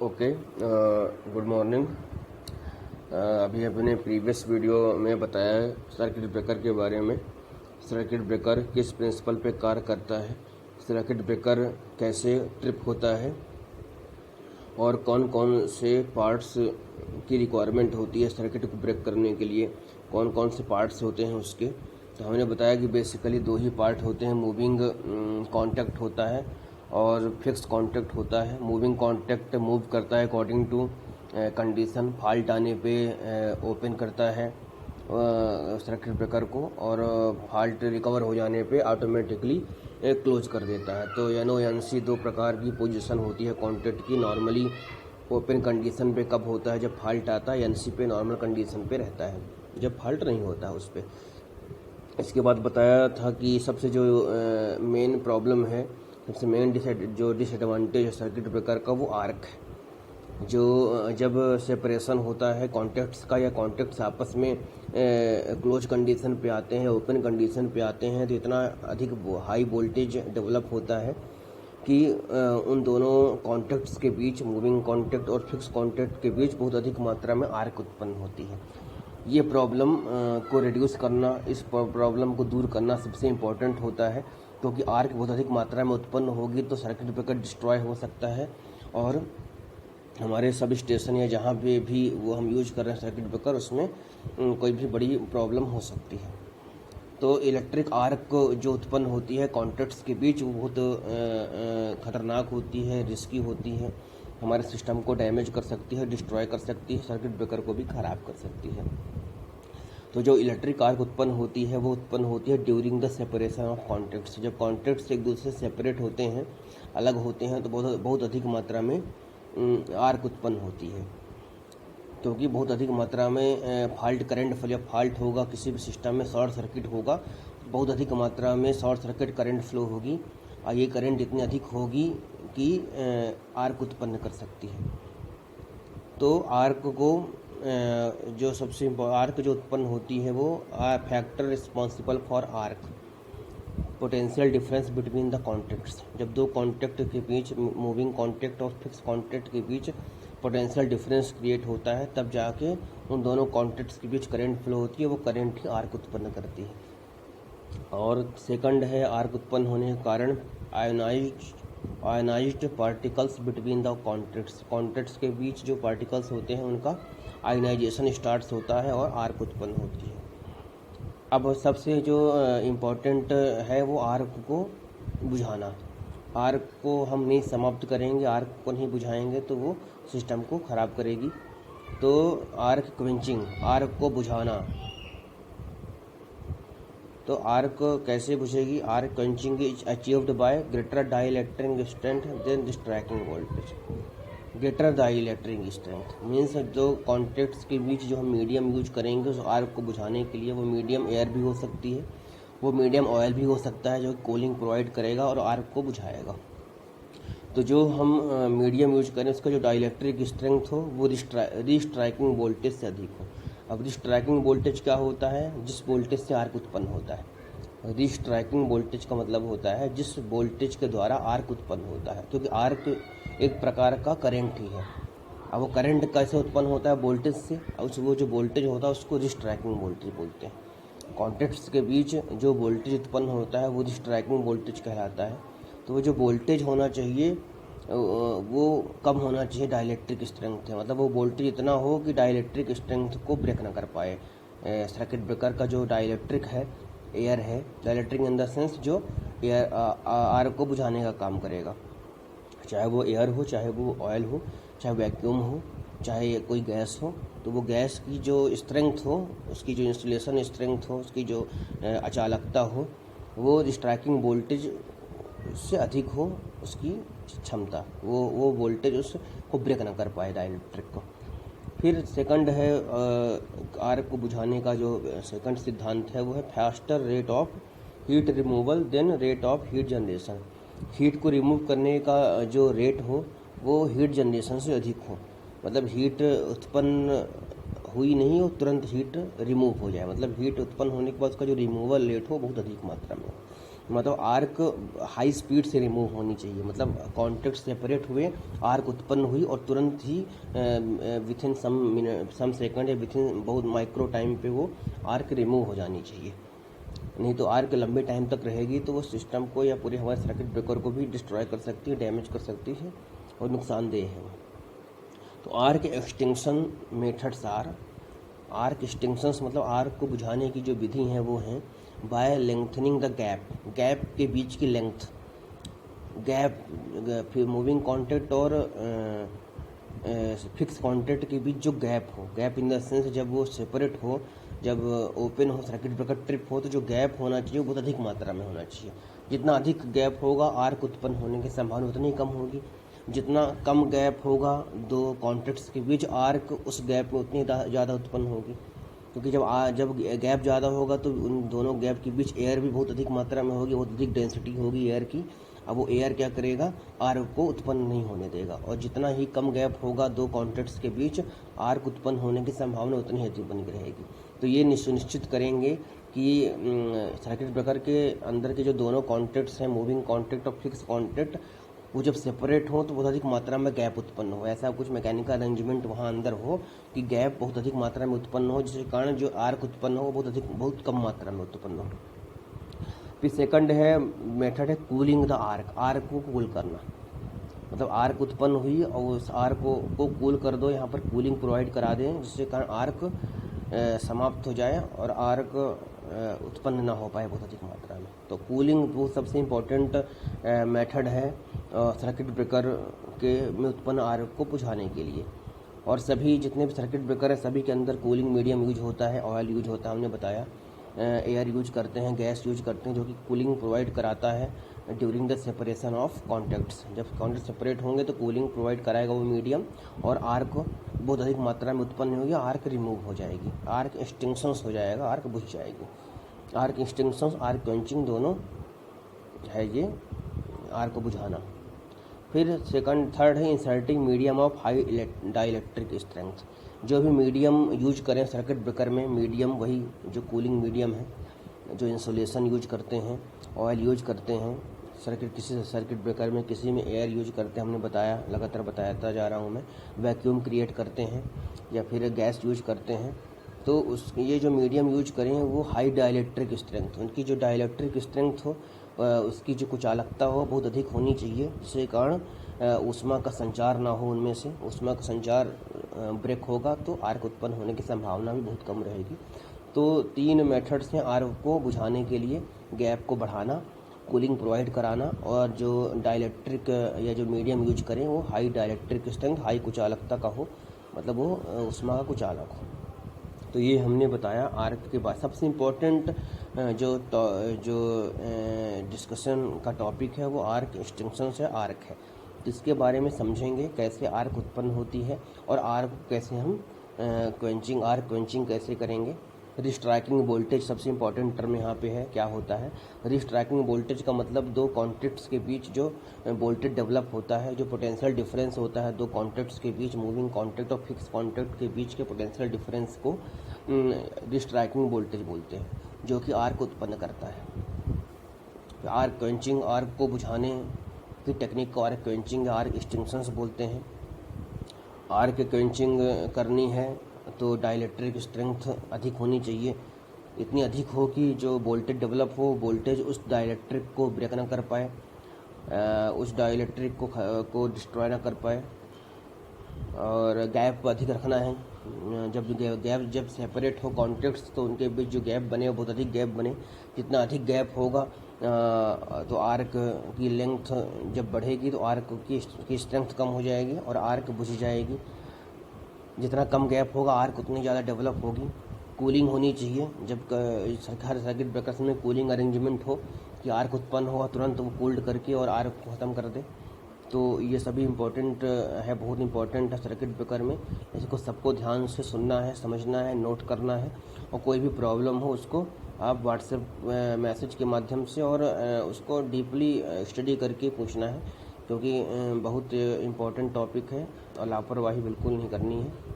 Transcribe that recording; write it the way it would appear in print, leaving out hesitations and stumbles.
Okay, good morning. अभी अपने previous video में बताया है सर्किट ब्रेकर के बारे में। सर्किट ब्रेकर किस प्रिंसिपल पे कार्य करता है, सर्किट ब्रेकर कैसे ट्रिप होता है और कौन कौन से पार्ट्स की रिक्वायरमेंट होती है सर्किट को ब्रेक करने के लिए, कौन कौन से पार्ट्स होते हैं उसके। तो हमने बताया कि बेसिकली दो ही पार्ट होते हैं, मूविंग कॉन्टैक्ट होता है और फिक्स कॉन्टैक्ट होता है। मूविंग कॉन्टैक्ट मूव करता है अकॉर्डिंग टू कंडीशन, फॉल्ट आने पे ओपन करता है सर्किट ब्रेकर को और फॉल्ट रिकवर हो जाने पे ऑटोमेटिकली क्लोज कर देता है। तो NO NC दो प्रकार की पोजीशन होती है कॉन्टैक्ट की। नॉर्मली ओपन कंडीशन पे कब होता है, जब फॉल्ट आता है। NC पे नॉर्मल कंडीशन पे रहता है, जब फॉल्ट नहीं होता है उस पर। इसके बाद बताया था कि सबसे जो मेन प्रॉब्लम है, सबसे मेन जो डिसएडवांटेज है सर्किट ब्रेकर का, वो आर्क है। जो जब सेपरेशन होता है कॉन्टैक्ट्स का या कॉन्टैक्ट्स आपस में क्लोज कंडीशन पे आते हैं, ओपन कंडीशन पे आते हैं, तो इतना अधिक हाई वोल्टेज डेवलप होता है कि उन दोनों कॉन्टैक्ट्स के बीच, मूविंग कॉन्टैक्ट और फिक्स कॉन्टैक्ट के बीच बहुत अधिक मात्रा में आर्क उत्पन्न होती है। ये प्रॉब्लम को रिड्यूस करना, इस प्रॉब्लम को दूर करना सबसे इम्पोर्टेंट होता है, क्योंकि आर्क बहुत अधिक मात्रा में उत्पन्न होगी तो सर्किट ब्रेकर डिस्ट्रॉय हो सकता है और हमारे सब स्टेशन या जहाँ पे भी वो हम यूज कर रहे हैं सर्किट ब्रेकर, उसमें कोई भी बड़ी प्रॉब्लम हो सकती है। तो इलेक्ट्रिक आर्क जो उत्पन्न होती है कॉन्टैक्ट्स के बीच, वो बहुत खतरनाक होती है, रिस्की होती है, हमारे सिस्टम को डैमेज कर सकती है, डिस्ट्रॉय कर सकती है, सर्किट ब्रेकर को भी ख़राब कर सकती है। तो जो इलेक्ट्रिक आर्क उत्पन्न होती है वो उत्पन्न होती है during the separation of contacts. जब कॉन्टैक्ट्स एक दूसरे से सेपरेट होते हैं, अलग होते हैं, तो बहुत अधिक मात्रा में आर्क उत्पन्न होती है, क्योंकि बहुत अधिक मात्रा में फॉल्ट करंट, जब फॉल्ट होगा किसी भी सिस्टम में, शॉर्ट सर्किट होगा, बहुत अधिक मात्रा में शॉर्ट सर्किट करंट फ्लो होगी और ये करंट इतनी अधिक होगी कि आर्क उत्पन्न कर सकती है। तो आर्क को जो सबसे आर्क जो उत्पन्न होती है वो factor responsible for arc, potential difference between the contacts. जब दो कॉन्टैक्ट के बीच, मूविंग कॉन्टैक्ट और फिक्स कॉन्टैक्ट के बीच पोटेंशियल डिफरेंस क्रिएट होता है, तब जाके उन दोनों कॉन्टैक्ट्स के बीच करंट फ्लो होती है, वो करंट ही आर्क उत्पन्न करती है। और सेकंड है आर्क उत्पन्न होने के कारण ionised particles between the contacts. Contacts के बीच जो पार्टिकल्स होते हैं उनका आयनाइजेशन स्टार्ट होता है और आर्क उत्पन्न होती है। अब सबसे जो इम्पोर्टेंट है वो आर्क को बुझाना। आर्क को हम नहीं समाप्त करेंगे, आर्क को नहीं बुझाएंगे तो वो सिस्टम को ख़राब करेगी। तो आर्क क्विंचिंग, आर्क को बुझाना। तो आर्क कैसे बुझेगी? Arc quenching is achieved by greater dielectric strength than striking voltage. Greater dielectric strength means जो कॉन्टैक्ट्स के बीच जो हम मीडियम यूज करेंगे उस आर्क को बुझाने के लिए, वो मीडियम एयर भी हो सकती है, वो मीडियम ऑयल भी हो सकता है, जो कूलिंग प्रोवाइड करेगा और आर्क को बुझाएगा। तो जो हम मीडियम यूज करें उसका जो डाइलेक्ट्रिक स्ट्रेंथ हो वो रीस्ट्राइकिंग वोल्टेज से अधिक हो। अब रीस्ट्राइकिंग वोल्टेज क्या होता है? जिस वोल्टेज से आर्क उत्पन्न होता है। रीस्ट्राइकिंग वोल्टेज का मतलब होता है जिस वोल्टेज के द्वारा आर्क उत्पन्न होता है, क्योंकि आर्क एक प्रकार का करंट ही है। अब वो करंट कैसे उत्पन्न होता है? वोल्टेज से। वो जो वोल्टेज होता है उसको रीस्ट्राइकिंग वोल्टेज बोलते हैं। कॉन्टैक्ट्स के बीच जो वोल्टेज उत्पन्न होता है वो रीस्ट्राइकिंग वोल्टेज कहलाता है। तो वो जो वोल्टेज होना चाहिए वो कम होना चाहिए डाइलेक्ट्रिक स्ट्रेंथ है, मतलब वो वोल्टेज इतना हो कि डाइलेक्ट्रिक स्ट्रेंथ को ब्रेक ना कर पाए। सर्किट ब्रेकर का जो डाइलेक्ट्रिक है, एयर है, डाइलेक्ट्रिक इन द सेंस जो एयर आर्क को बुझाने का काम करेगा, चाहे वो एयर हो, चाहे वो ऑयल हो, चाहे वैक्यूम हो, चाहे कोई गैस हो। तो वो गैस की जो स्ट्रेंथ हो, उसकी जो इंस्टॉलेशन स्ट्रेंथ हो, उसकी जो अचालकता हो, वो स्ट्राइकिंग वोल्टेज से अधिक हो, उसकी क्षमता, वो वोल्टेज उसको ब्रेक ना कर पाए डाइलेक्ट्रिक को। फिर सेकंड है आर्क को बुझाने का जो सेकंड सिद्धांत है वो है faster rate of heat removal than rate of heat generation. Heat को रिमूव करने का जो रेट हो वो हीट जनरेशन से अधिक हो, मतलब हीट उत्पन्न हुई नहीं हो, तुरंत हीट रिमूव हो जाए, मतलब हीट उत्पन्न होने के बाद उसका जो रिमूवल रेट हो बहुत अधिक मात्रा में हो। मतलब आर्क हाई स्पीड से रिमूव होनी चाहिए, मतलब कॉन्टैक्ट सेपरेट हुए, आर्क उत्पन्न हुई और तुरंत ही विथ इन सम सेकंड या विथ इन बहुत माइक्रो टाइम पे वो आर्क रिमूव हो जानी चाहिए। नहीं तो आर्क लंबे टाइम तक रहेगी तो वो सिस्टम को या पूरे हमारे सर्किट ब्रेकर को भी डिस्ट्रॉय कर सकती है, डैमेज कर सकती है और नुकसानदेह है। तो arc extinction methods arc extinctions मतलब आर्क को बुझाने की जो विधि हैं वो हैं बाय लेंथनिंग द गैप के बीच की लेंथ, गैप फिर मूविंग कॉन्टैक्ट और फिक्स कॉन्टैक्ट के बीच जो गैप हो, गैप इन द सेंस जब वो सेपरेट हो, जब ओपन हो, सर्किट ब्रेकर ट्रिप हो, तो जो गैप होना चाहिए वो बहुत अधिक मात्रा में होना चाहिए। जितना अधिक गैप होगा आर्क उत्पन्न होने की संभावना उतनी कम होगी। जितना कम गैप होगा दो कॉन्टैक्ट्स के बीच, आर्क उस गैप में उतनी ज़्यादा उत्पन्न होगी, क्योंकि जब गैप ज़्यादा होगा तो उन दोनों गैप के बीच एयर भी बहुत अधिक मात्रा में होगी, बहुत अधिक डेंसिटी होगी एयर की। अब वो एयर क्या करेगा, आर्क को उत्पन्न नहीं होने देगा। और जितना ही कम गैप होगा दो कॉन्टैक्ट्स के बीच, आर्क उत्पन्न होने की संभावना उतनी ही अधिक बनी रहेगी। तो ये सुनिश्चित करेंगे कि सर्किट ब्रेकर के अंदर के जो दोनों कॉन्टैक्ट्स हैं, मूविंग कॉन्टैक्ट और फिक्स कॉन्टैक्ट, वो जब सेपरेट हो तो बहुत अधिक मात्रा में गैप उत्पन्न हो। ऐसा कुछ मैकेनिकल अरेंजमेंट वहाँ अंदर हो कि गैप बहुत अधिक मात्रा में उत्पन्न हो, जिसके कारण जो आर्क उत्पन्न हो बहुत कम मात्रा में उत्पन्न हो। फिर सेकंड है मेथड है कूलिंग द आर्क को कूल करना, मतलब आर्क उत्पन्न हुई और उस आर्क को कूल कर दो, यहाँ पर कूलिंग प्रोवाइड करा दें, जिसके कारण आर्क समाप्त हो जाए और आर्क उत्पन्न ना हो पाए बहुत अधिक मात्रा में। तो कूलिंग वो सबसे इम्पोर्टेंट मेथड है सर्किट ब्रेकर के में उत्पन्न आर्क को बुझाने के लिए। और सभी जितने भी सर्किट ब्रेकर हैं सभी के अंदर कूलिंग मीडियम यूज होता है, ऑयल यूज होता है, हमने बताया, एयर यूज करते हैं, गैस यूज करते हैं, जो कि कूलिंग प्रोवाइड कराता है during the separation of contacts. जब कॉन्टैक्ट सेपरेट होंगे तो कूलिंग प्रोवाइड कराएगा वो मीडियम, और आर्क बहुत अधिक मात्रा में उत्पन्न होगी, आर्क रिमूव हो जाएगी, आर्क एक्सटिंक्शंस हो जाएगा, आर्क बुझ जाएगी। आर्क एक्सटिंक्शंस, आर्क क्वेंचिंग दोनों है ये आर्क को बुझाना। फिर थर्ड है inserting medium of high dielectric strength. जो भी मीडियम यूज करें सर्किट ब्रेकर में, मीडियम वही जो कूलिंग मीडियम है, जो इंसुलेशन यूज करते हैं, ऑयल यूज करते हैं, किसी सर्किट ब्रेकर में किसी में एयर यूज करते हैं, हमने बताया, लगातार बताता जा रहा हूँ मैं, वैक्यूम क्रिएट करते हैं या फिर गैस यूज करते हैं। तो ये जो मीडियम यूज करें वो हाई डाइलेक्ट्रिक स्ट्रेंथ, उनकी जो डाइलेक्ट्रिक स्ट्रेंथ हो, उसकी जो कुचालकता हो बहुत अधिक होनी चाहिए, जिसके कारण ऊष्मा का संचार ना हो, उनमें से ऊष्मा का संचार ब्रेक होगा तो आर्क उत्पन्न होने की संभावना भी बहुत कम रहेगी। तो 3 मेथड्स हैं आर्क को बुझाने के लिए, गैप को बढ़ाना, कूलिंग प्रोवाइड कराना, और जो डाइलेक्ट्रिक या जो मीडियम यूज करें वो हाई डाइलेक्ट्रिक स्ट्रेंथ, हाई कुचालकता का हो, मतलब वो ऊष्मा का कुचालक हो। तो ये हमने बताया आर्क के बाद। सबसे इम्पोर्टेंट जो डिस्कशन का टॉपिक है वो आर्क एक्सटिंक्शन से आर्क है। इसके बारे में समझेंगे कैसे आर्क उत्पन्न होती है और आर्क कैसे हम आर्क क्वेंचिंग कैसे करेंगे। रिस्ट्राइकिंग वोल्टेज सबसे इम्पोर्टेंट टर्म यहाँ पे है, क्या होता है। रिस्ट्राइकिंग वोल्टेज का मतलब दो कॉन्टैक्ट्स के बीच जो वोल्टेज डेवलप होता है, जो पोटेंशियल डिफरेंस होता है दो कॉन्टैक्ट्स के बीच, मूविंग कॉन्टैक्ट और फिक्स कॉन्टैक्ट के बीच के पोटेंशियल डिफरेंस को रिस्ट्राइकिंग वोल्टेज बोलते हैं, जो कि आर्क उत्पन्न करता है। आर्क क्वेंचिंग, आर्क को बुझाने की टेक्निक को आर्क क्वेंचिंग, आर्क एक्सटिंक्शंस बोलते हैं। आर्क क्वेंचिंग करनी है तो डाइलेक्ट्रिक स्ट्रेंथ अधिक होनी चाहिए, इतनी अधिक हो कि जो वोल्टेज डेवलप हो, वोल्टेज उस डाइलेक्ट्रिक को ब्रेक ना कर पाए, उस डाइलेक्ट्रिक को डिस्ट्रॉय ना कर पाए। और गैप अधिक रखना है, जब सेपरेट हो कॉन्टैक्ट्स तो उनके बीच जो गैप बने वो बहुत अधिक गैप बने। जितना अधिक गैप होगा तो आर्क की लेंथ जब बढ़ेगी तो आर्क की स्ट्रेंथ कम हो जाएगी और आर्क बुझ जाएगी। जितना कम गैप होगा आर्क उतनी ज़्यादा डेवलप होगी। कूलिंग होनी चाहिए, जब हर सर्किट ब्रेकर्स में कूलिंग अरेंजमेंट हो कि आर्क उत्पन्न होगा तुरंत वो कूल्ड करके और आर्क को ख़त्म कर दे। तो ये सभी इम्पोर्टेंट है, बहुत इम्पोर्टेंट है सर्किट ब्रेकर में। इसको सबको ध्यान से सुनना है, समझना है, नोट करना है, और कोई भी प्रॉब्लम हो उसको आप व्हाट्सएप मैसेज के माध्यम से और उसको डीपली स्टडी करके पूछना है, क्योंकि बहुत इम्पोर्टेंट टॉपिक है और लापरवाही बिल्कुल नहीं करनी है।